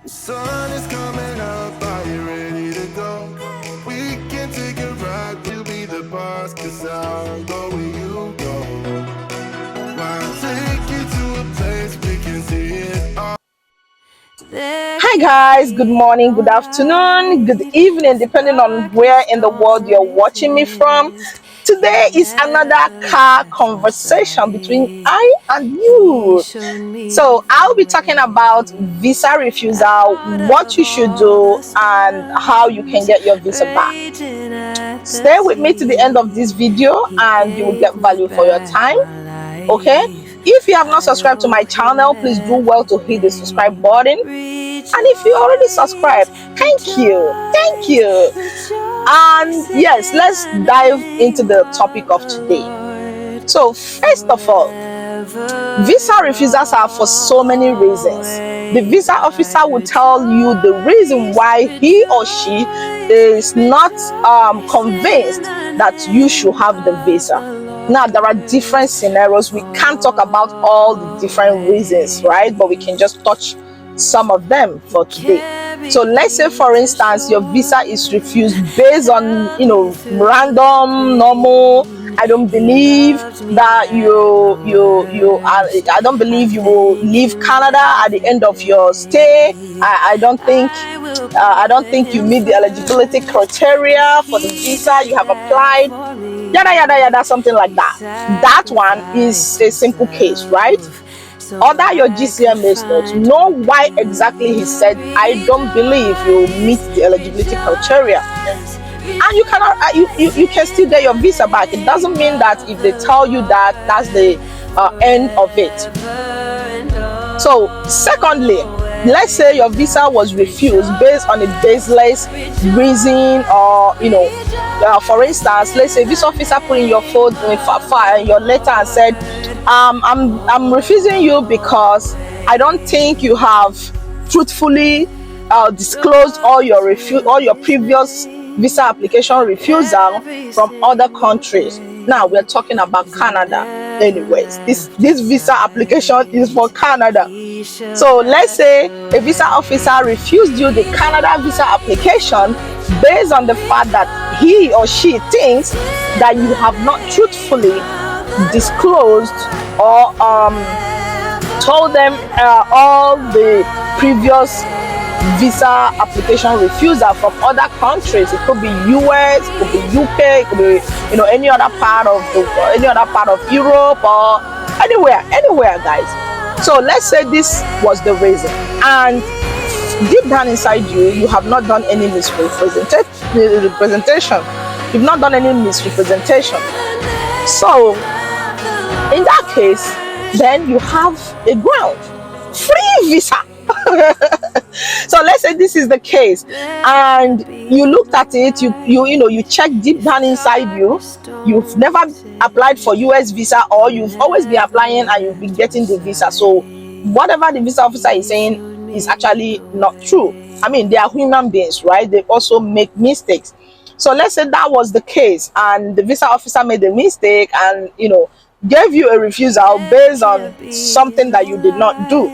Sun is coming up, are you ready to go? We can take a ride, we'll be the boss, cause I'll go where you go. I'll take you to a place we can see it all. Hi guys, good morning, good afternoon, good evening, depending on where in the world you're watching me from. Today is another car conversation between I and you. So I'll be talking about visa refusal, what you should do, and how you can get your visa back. Stay with me to the end of this video and you will get value for your time. Okay, if you have not subscribed to my channel, please do well to hit the subscribe button, and if you already subscribed, thank you. And yes, let's dive into the topic of today. So first of all, visa refusals are for so many reasons. The visa officer will tell you the reason why he or she is not convinced that you should have the visa. Now, there are different scenarios. We can't talk about all the different reasons, right? But we can just touch some of them for today. So let's say, for instance, your visa is refused based on, random, normal. I don't believe that I don't believe you will leave Canada at the end of your stay. I don't think you meet the eligibility criteria for the visa you have applied. Yada yada yada, something like that. That one is a simple case, right? Order your GCMS notes. Know why exactly he said, I don't believe you meet the eligibility criteria. And you cannot, you can still get your visa back. It doesn't mean that if they tell you that, that's the end of it. So, secondly, let's say your visa was refused based on a baseless reason, or for instance, let's say visa officer put in your phone in your letter and said, I'm refusing you because I don't think you have truthfully disclosed all your previous visa application refusal from other countries. Now we're talking about Canada. Anyways, this visa application is for Canada. So let's say a visa officer refused you the Canada visa application based on the fact that he or she thinks that you have not truthfully disclosed or told them all the previous visa application refusal from other countries. It could be US, it could be UK, it could be any other part of Europe, or anywhere, guys. So let's say this was the reason, and deep down inside you have not done any misrepresentation. You've not done any misrepresentation. So in that case, then you have a ground, free visa. So let's say this is the case, and you looked at it, you checked deep down inside you've never applied for US visa, or you've always been applying and you've been getting the visa. So whatever the visa officer is saying is actually not true. I mean, they are human beings, right? They also make mistakes. So let's say that was the case, and the visa officer made a mistake and gave you a refusal based on something that you did not do.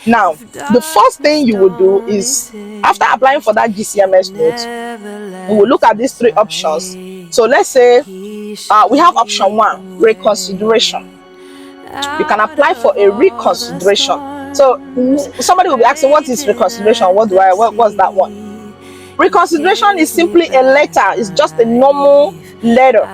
Now, the first thing you will do is, after applying for that GCMS note, we will look at these three options. So let's say we have option one, reconsideration. You can apply for a reconsideration. So somebody will be asking, what is reconsideration? What's that one? Reconsideration is simply a letter. It's just a normal letter.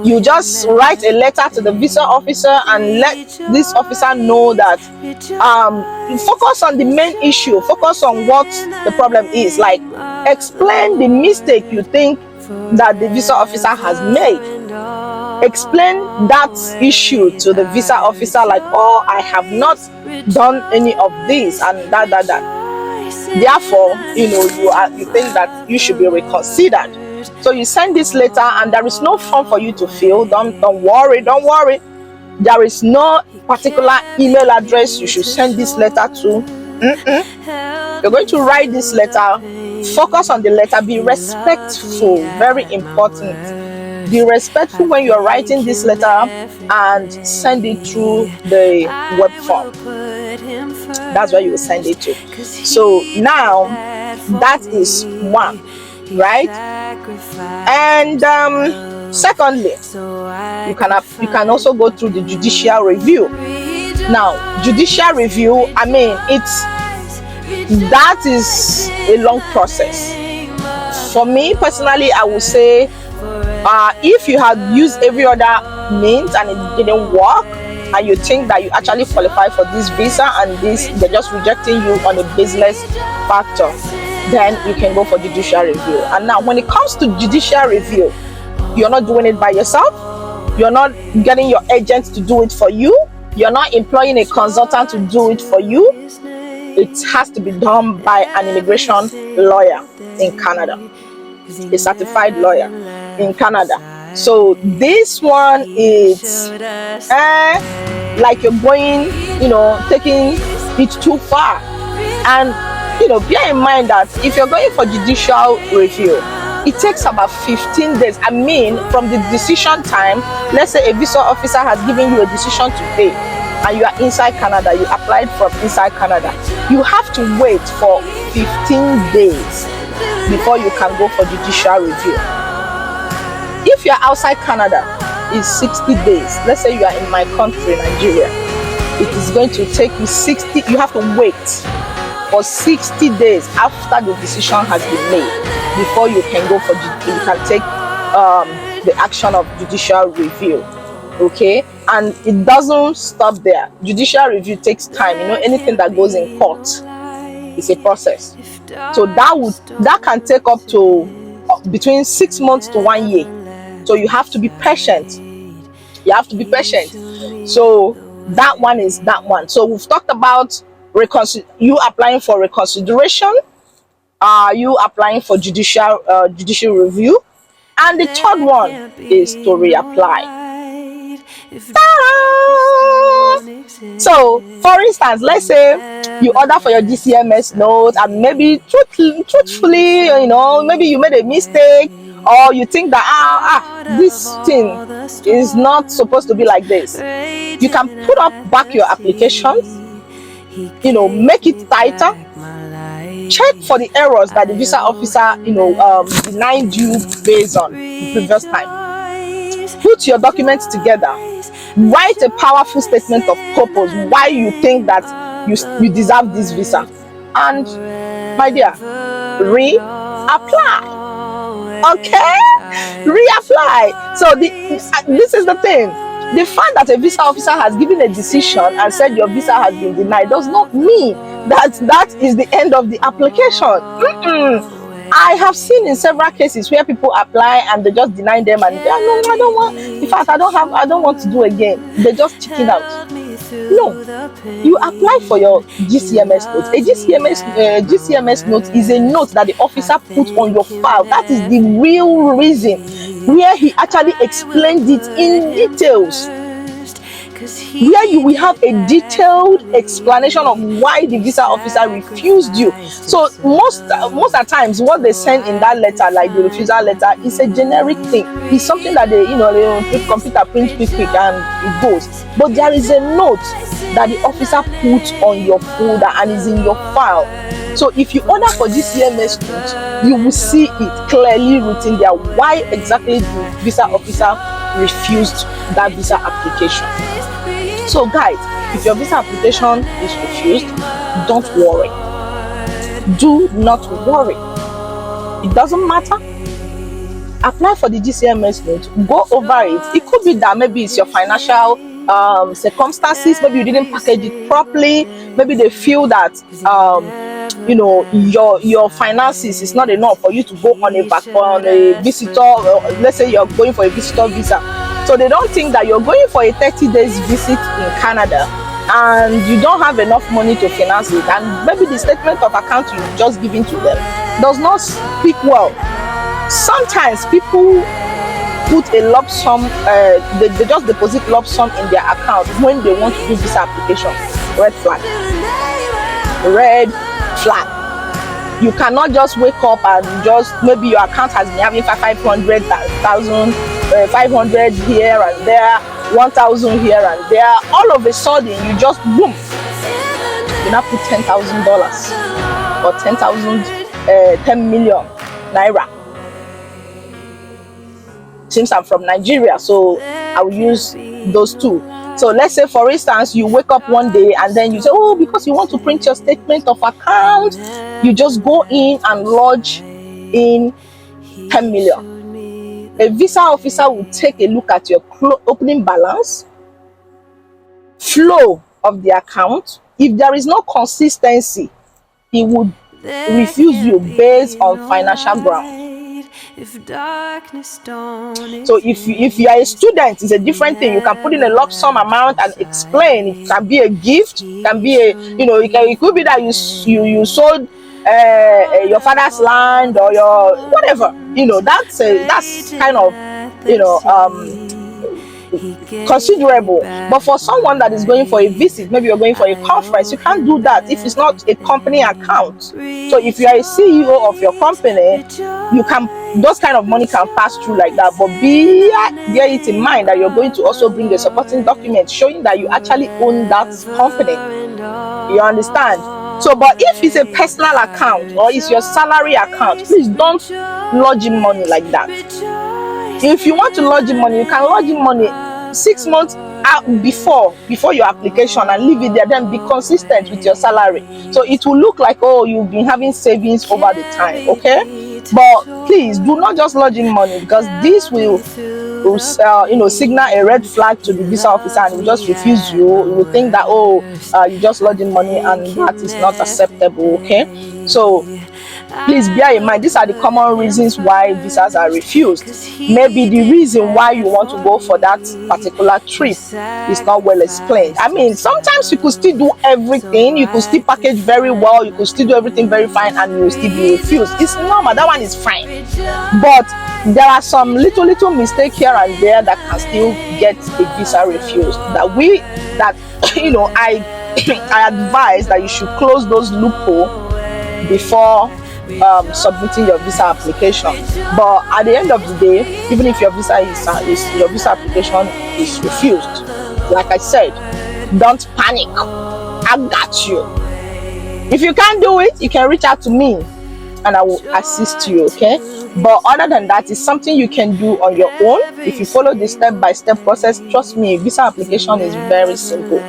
You just write a letter to the visa officer and let this officer know that focus on the main issue, focus on what the problem is, like explain the mistake you think that the visa officer has made. Explain that issue to the visa officer, like, oh, I have not done any of this and that. Therefore, you think that you should be reconsidered. So you send this letter, and there is no form for you to fill. Don't worry. There is no particular email address you should send this letter to. You're going to write this letter. Focus on the letter. Be respectful. Very important. Be respectful when you're writing this letter, and send it through the web form. That's where you will send it to. So now that is one, right? And secondly, you can also go through the judicial review. Now, judicial review, I mean, that is a long process. For me personally, I would say if you have used every other means and it didn't work, and you think that you actually qualify for this visa and they're just rejecting you on a baseless factor, then you can go for judicial review. And now when it comes to judicial review, you're not doing it by yourself, you're not getting your agent to do it for you, you're not employing a consultant to do it for you. It has to be done by an immigration lawyer in Canada, a certified lawyer in Canada. So this one is like you're going, taking it too far. And bear in mind that if you're going for judicial review, it takes about 15 days. I mean, from the decision time, let's say a visa officer has given you a decision today and you are inside Canada, you applied from inside Canada, you have to wait for 15 days before you can go for judicial review. If you're outside Canada, it's 60 days. Let's say you are in my country, Nigeria. It is going to take you you have to wait for 60 days after the decision has been made before you can go for you can take the action of judicial review. Okay, and it doesn't stop there. Judicial review takes time. Anything that goes in court is a process. So that can take up to between 6 months to 1 year. So you have to be patient. So that one is that one. So we've talked about you applying for reconsideration, you applying for judicial review, and the third one is to reapply. So, for instance, let's say you order for your GCMS note, and maybe truthfully, maybe you made a mistake, or you think that this thing is not supposed to be like this. You can put back your application, make it tighter, check for the errors that the visa officer denied you based on the previous time. Put your documents together, write a powerful statement of purpose why you think that you deserve this visa, and my dear, reapply. Okay, reapply. So this is the thing. The fact that a visa officer has given a decision and said your visa has been denied does not mean that is the end of the application. I have seen in several cases where people apply and they just deny them, and no, I don't want. In fact, I don't want to do again. They just chicken out. No, you apply for your GCMS note. A GCMS note is a note that the officer put on your file. That is the real reason, where he actually explained it in details, where you will have a detailed explanation of why the visa officer refused you. So most of the times what they send in that letter, like the refusal letter, is a generic thing. It's something that they put computer print quick and it goes. But there is a note that the officer puts on your folder and is in your file. So if you order for GCMS note, you will see it clearly written there why exactly the visa officer refused that visa application. So guys, if your visa application is refused, don't worry. Do not worry. It doesn't matter. Apply for the GCMS note, go over it. It could be that maybe it's your financial circumstances, maybe you didn't package it properly, maybe they feel that your finances is not enough for you to go on a visitor, let's say you're going for a visitor visa. So they don't think that you're going for a 30 days visit in Canada and you don't have enough money to finance it, and maybe the statement of account you've just given to them does not speak well. Sometimes people put a lump sum, they just deposit lump sum in their account when they want to do visa application. Red flag. You cannot just wake up and just, maybe your account has been having 500,000, 500 here and there, 1,000 here and there. All of a sudden, you just boom, the you now put $10,000 or 10 million naira. Since I'm from Nigeria, so I will use those two. So let's say, for instance, you wake up one day and then you say, oh, because you want to print your statement of account, you just go in and lodge in 10 million. A visa officer will take a look at your opening balance, flow of the account. If there is no consistency, he would refuse you based on financial ground. So if you are a student, it's a different thing. You can put in a lump sum amount and explain. It can be a gift, can be a, it could be that you sold your father's land or your whatever. That's kind of considerable. But for someone that is going for a visit, maybe you're going for a conference, you can't do that if it's not a company account. So if you are a CEO of your company, those kind of money can pass through like that. But bear it in mind that you're going to also bring a supporting document showing that you actually own that company. You understand? So, but if it's a personal account or it's your salary account, please don't lodge in money like that. If you want to lodge in money, you can lodge in money 6 months out before your application and leave it there. Then be consistent with your salary, so it will look like, oh, you've been having savings over the time. Okay, but please do not just lodge in money, because this will signal a red flag to the visa officer, and he will just refuse you. He will think that, oh, you just lodge in money, and that is not acceptable. Okay, so please bear in mind, these are the common reasons why visas are refused. Maybe the reason why you want to go for that particular trip is not well explained. I mean, sometimes you could still do everything, you could still package very well, you could still do everything very fine, and you will still be refused. It's normal, that one is fine. But there are some little mistake here and there that can still get a visa refused. I advise that you should close those loopholes before submitting your visa application. But at the end of the day, even if your visa application is refused, like I said, don't panic. I got you. If you can't do it, you can reach out to me and I will assist you. Okay, but other than that, it's something you can do on your own. If you follow the step-by-step process, trust me, visa application is very simple,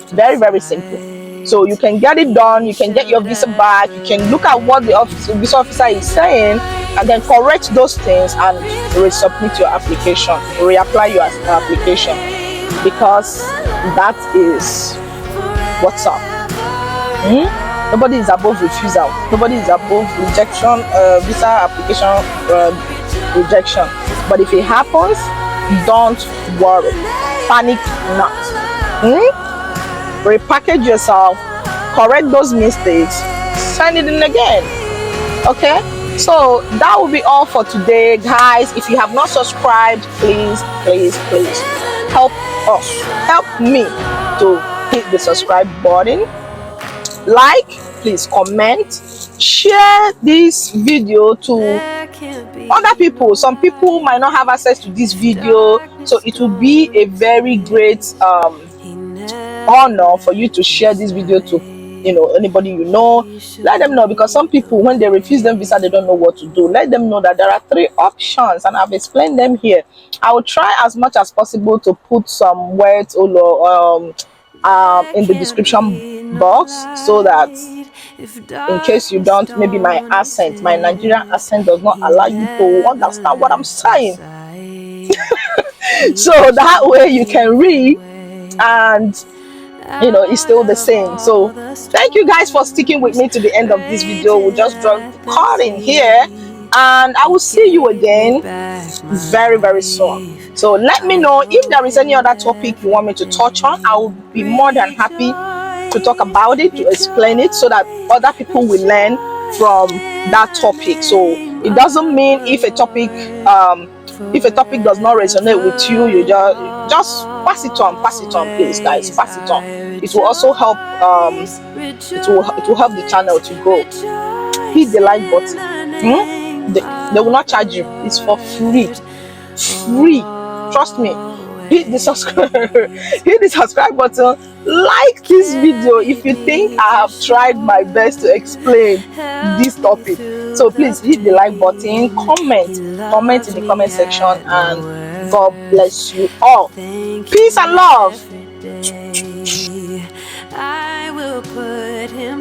very, very simple. So you can get it done, you can get your visa back, you can look at what the visa officer is saying and then correct those things and resubmit your application, reapply your application, because that is what's up. Nobody is above refusal, nobody is above rejection, visa application rejection. But if it happens, don't worry, panic not. Repackage yourself, correct those mistakes, send it in again. Okay, so that will be all for today, guys. If you have not subscribed, please help me to hit the subscribe button, like, please comment, share this video to other people. Some people might not have access to this video, so it will be a very great honor for you to share this video to anybody you know. Let them know, because some people, when they refuse them visa, they don't know what to do. Let them know that there are 3 options and I've explained them here. I will try as much as possible to put some words in the description box, so that in case you don't, maybe my Nigerian accent does not allow you to understand what I'm saying. So that way you can read and it's still the same. So thank you guys for sticking with me to the end of this video. We'll just draw the card in here and I will see you again very, very soon. So let me know if there is any other topic you want me to touch on. I will be more than happy to talk about it, to explain it, so that other people will learn from that topic. So it doesn't mean if a topic does not resonate with you, you just pass it on, please, guys, pass it on. It will also help it will help the channel to grow. Hit the like button. They will not charge you. It's for free. Trust me, hit the subscribe hit the subscribe button, like this video if you think I have tried my best to explain this topic. So please hit the like button, comment in the comment section, and God bless you all. Peace and love. I will put him